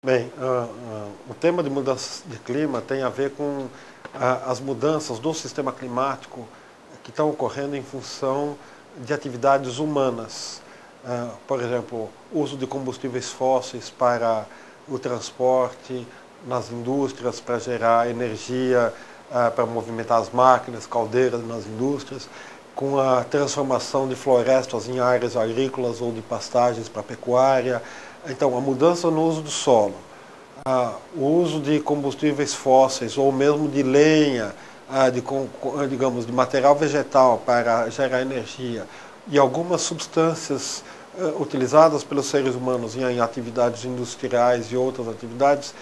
Bem, o tema de mudança de clima tem a ver com as mudanças do sistema climático que estão ocorrendo em função de atividades humanas. Por exemplo, uso de combustíveis fósseis para o transporte, nas indústrias para gerar energia, para movimentar as máquinas, caldeiras nas indústrias, com a transformação de florestas em áreas agrícolas ou de pastagens para pecuária. Então, a mudança no uso do solo, o uso de combustíveis fósseis ou mesmo de lenha, digamos, de material vegetal para gerar energia e algumas substâncias utilizadas pelos seres humanos em atividades industriais e outras atividades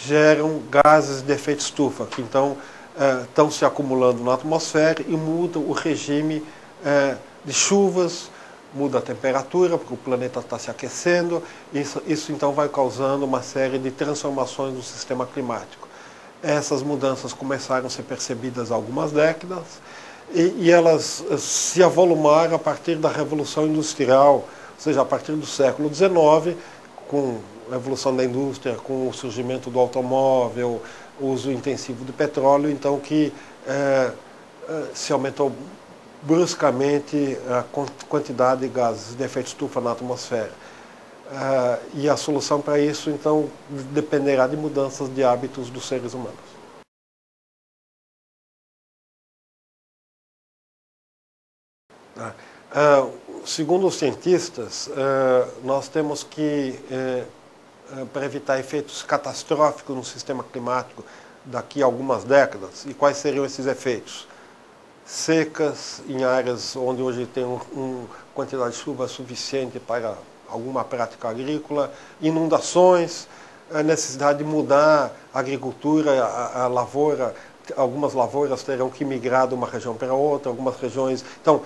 geram gases de efeito estufa, que então estão se acumulando na atmosfera e mudam o regime de chuvas, muda a temperatura, porque o planeta está se aquecendo, isso então vai causando uma série de transformações no sistema climático. Essas mudanças começaram a ser percebidas há algumas décadas e elas se avolumaram a partir da Revolução Industrial, ou seja, a partir do século XIX, com a evolução da indústria, com o surgimento do automóvel, o uso intensivo de petróleo, então que se aumentou bruscamente a quantidade de gases de efeito estufa na atmosfera. E a solução para isso, então, dependerá de mudanças de hábitos dos seres humanos. Segundo os cientistas, nós temos que, para evitar efeitos catastróficos no sistema climático daqui a algumas décadas, e quais seriam esses efeitos? Secas em áreas onde hoje tem uma quantidade de chuva suficiente para alguma prática agrícola, inundações, a necessidade de mudar a agricultura, a lavoura, algumas lavouras terão que migrar de uma região para outra, algumas regiões. Então,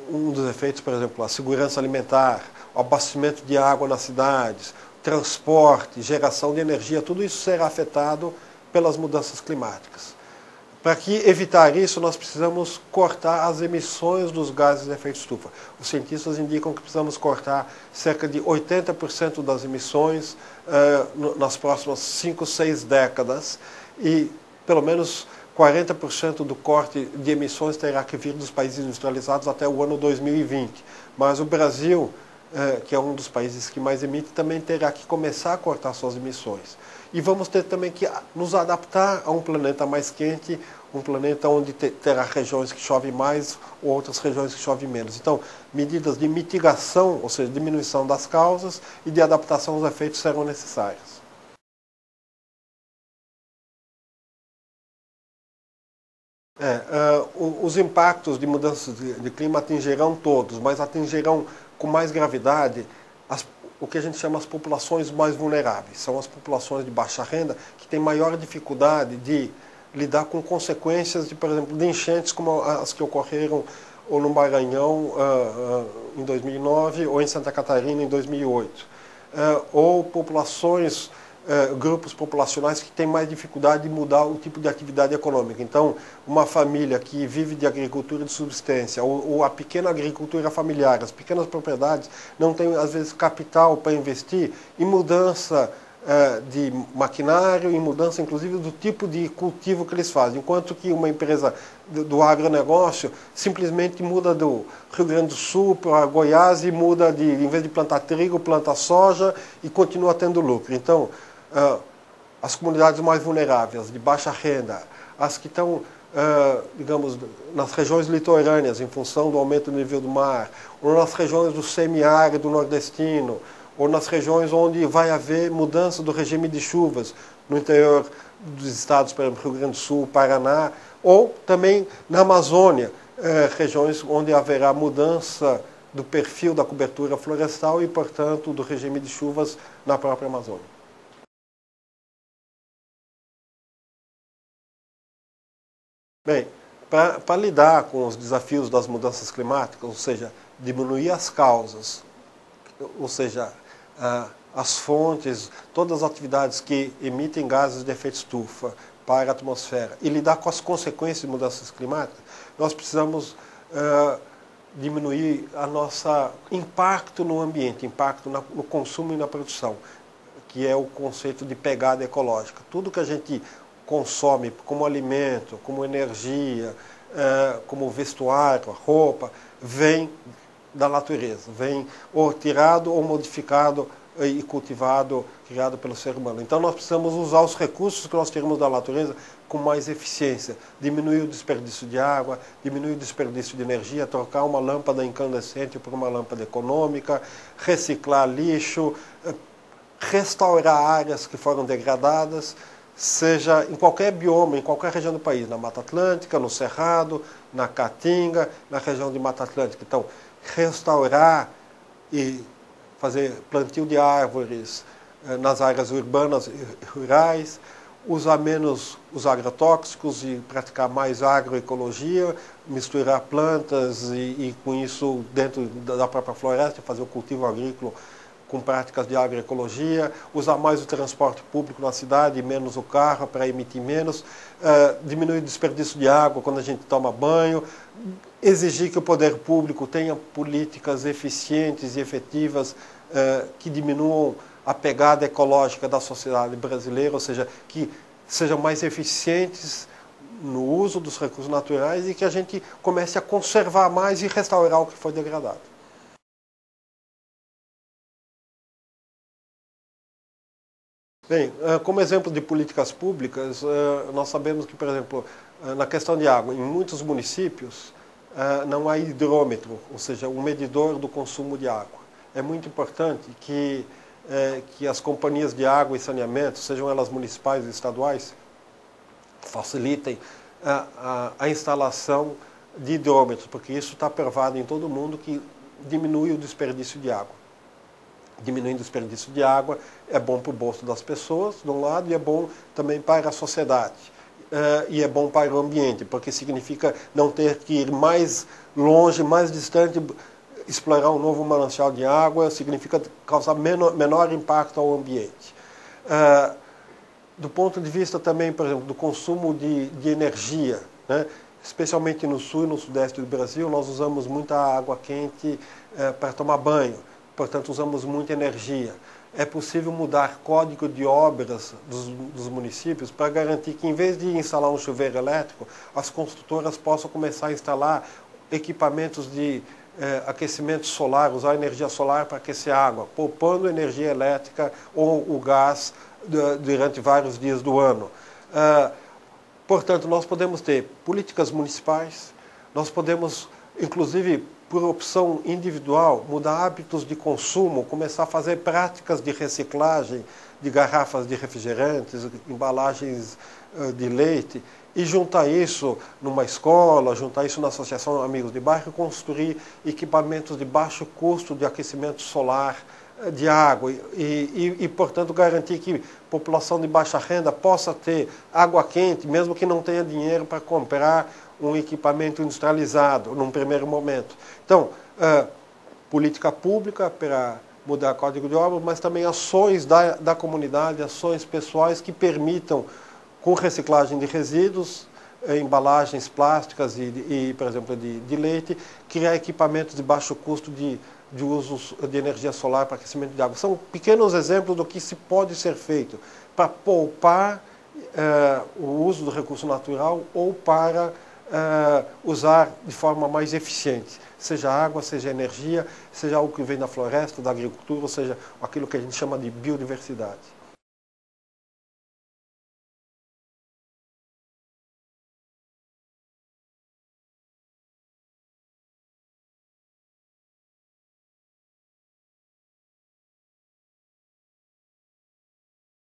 um dos efeitos, por exemplo, a segurança alimentar, o abastecimento de água nas cidades, transporte, geração de energia, tudo isso será afetado pelas mudanças climáticas. Para evitar isso, nós precisamos cortar as emissões dos gases de efeito estufa. Os cientistas indicam que precisamos cortar cerca de 80% das emissões nas próximas 5, 6 décadas e pelo menos 40% do corte de emissões terá que vir dos países industrializados até o ano 2020. Mas o Brasil, que é um dos países que mais emite, também terá que começar a cortar suas emissões. E vamos ter também que nos adaptar a um planeta mais quente, um planeta onde terá regiões que chovem mais ou outras regiões que chovem menos. Então, medidas de mitigação, ou seja, diminuição das causas e de adaptação aos efeitos serão necessárias. Os impactos de mudanças de clima atingirão todos, mas atingirão com mais gravidade o que a gente chama as populações mais vulneráveis. São as populações de baixa renda que têm maior dificuldade de lidar com consequências, de, por exemplo, de enchentes como as que ocorreram ou no Maranhão em 2009 ou em Santa Catarina em 2008. Ou populações, grupos populacionais que têm mais dificuldade de mudar o tipo de atividade econômica. Então, uma família que vive de agricultura de subsistência ou a pequena agricultura familiar, as pequenas propriedades, não têm, às vezes, capital para investir em mudança de maquinário, em mudança, inclusive, do tipo de cultivo que eles fazem. Enquanto que uma empresa do agronegócio simplesmente muda do Rio Grande do Sul para Goiás e muda em vez de plantar trigo, planta soja e continua tendo lucro. Então, as comunidades mais vulneráveis, de baixa renda, as que estão, digamos, nas regiões litorâneas, em função do aumento do nível do mar, ou nas regiões do semiárido nordestino, ou nas regiões onde vai haver mudança do regime de chuvas, no interior dos estados, por exemplo, Rio Grande do Sul, Paraná, ou também na Amazônia, regiões onde haverá mudança do perfil da cobertura florestal e, portanto, do regime de chuvas na própria Amazônia. Bem, para lidar com os desafios das mudanças climáticas, ou seja, diminuir as causas, ou seja, as fontes, todas as atividades que emitem gases de efeito estufa para a atmosfera e lidar com as consequências de mudanças climáticas, nós precisamos diminuir a nossa impacto no ambiente, impacto no consumo e na produção. que é o conceito de pegada ecológica. Tudo que a gente consome como alimento, como energia, como vestuário, roupa, vem da natureza, vem ou tirado ou modificado e cultivado, criado pelo ser humano. Então nós precisamos usar os recursos que nós tiramos da natureza com mais eficiência, diminuir o desperdício de água, diminuir o desperdício de energia, trocar uma lâmpada incandescente por uma lâmpada econômica, reciclar lixo, restaurar áreas que foram degradadas, seja em qualquer bioma, em qualquer região do país, na Mata Atlântica, no Cerrado, na Caatinga, na região de Mata Atlântica. Então, restaurar e fazer plantio de árvores nas áreas urbanas e rurais, usar menos os agrotóxicos e praticar mais agroecologia, misturar plantas e com isso dentro da própria floresta, fazer o cultivo agrícola com práticas de agroecologia, usar mais o transporte público na cidade e menos o carro para emitir menos, diminuir o desperdício de água quando a gente toma banho, exigir que o poder público tenha políticas eficientes e efetivas que diminuam a pegada ecológica da sociedade brasileira, ou seja, que sejam mais eficientes no uso dos recursos naturais e que a gente comece a conservar mais e restaurar o que foi degradado. Bem, como exemplo de políticas públicas, nós sabemos que, por exemplo, na questão de água, em muitos municípios não há hidrômetro, ou seja, um medidor do consumo de água. É muito importante que as companhias de água e saneamento, sejam elas municipais ou estaduais, facilitem a instalação de hidrômetros, porque isso está provado em todo o mundo que diminui o desperdício de água. Diminuindo o desperdício de água é bom para o bolso das pessoas, de um lado, e é bom também para a sociedade. E é bom para o ambiente, porque significa não ter que ir mais longe, mais distante, explorar um novo manancial de água, significa causar menor impacto ao ambiente. Do ponto de vista também, por exemplo, do consumo de energia, né? Especialmente no sul e no sudeste do Brasil, nós usamos muita água quente para tomar banho. Portanto, usamos muita energia. É possível mudar código de obras dos municípios para garantir que, em vez de instalar um chuveiro elétrico, as construtoras possam começar a instalar equipamentos de aquecimento solar, usar energia solar para aquecer a água, poupando energia elétrica ou o gás durante vários dias do ano. Portanto, nós podemos ter políticas municipais, nós podemos, inclusive, por opção individual, mudar hábitos de consumo, começar a fazer práticas de reciclagem de garrafas de refrigerantes, embalagens de leite, e juntar isso numa escola, juntar isso na Associação Amigos de Bairro, construir equipamentos de baixo custo de aquecimento solar de água e, portanto, garantir que a população de baixa renda possa ter água quente, mesmo que não tenha dinheiro para comprar um equipamento industrializado num primeiro momento. Então, política pública para mudar o código de obras, mas também ações da comunidade, ações pessoais que permitam, com reciclagem de resíduos, embalagens plásticas por exemplo, de leite, criar equipamentos de baixo custo de uso de energia solar para aquecimento de água. São pequenos exemplos do que se pode ser feito para poupar o uso do recurso natural ou para usar de forma mais eficiente, seja água, seja energia, seja algo que vem da floresta, da agricultura, ou seja, aquilo que a gente chama de biodiversidade.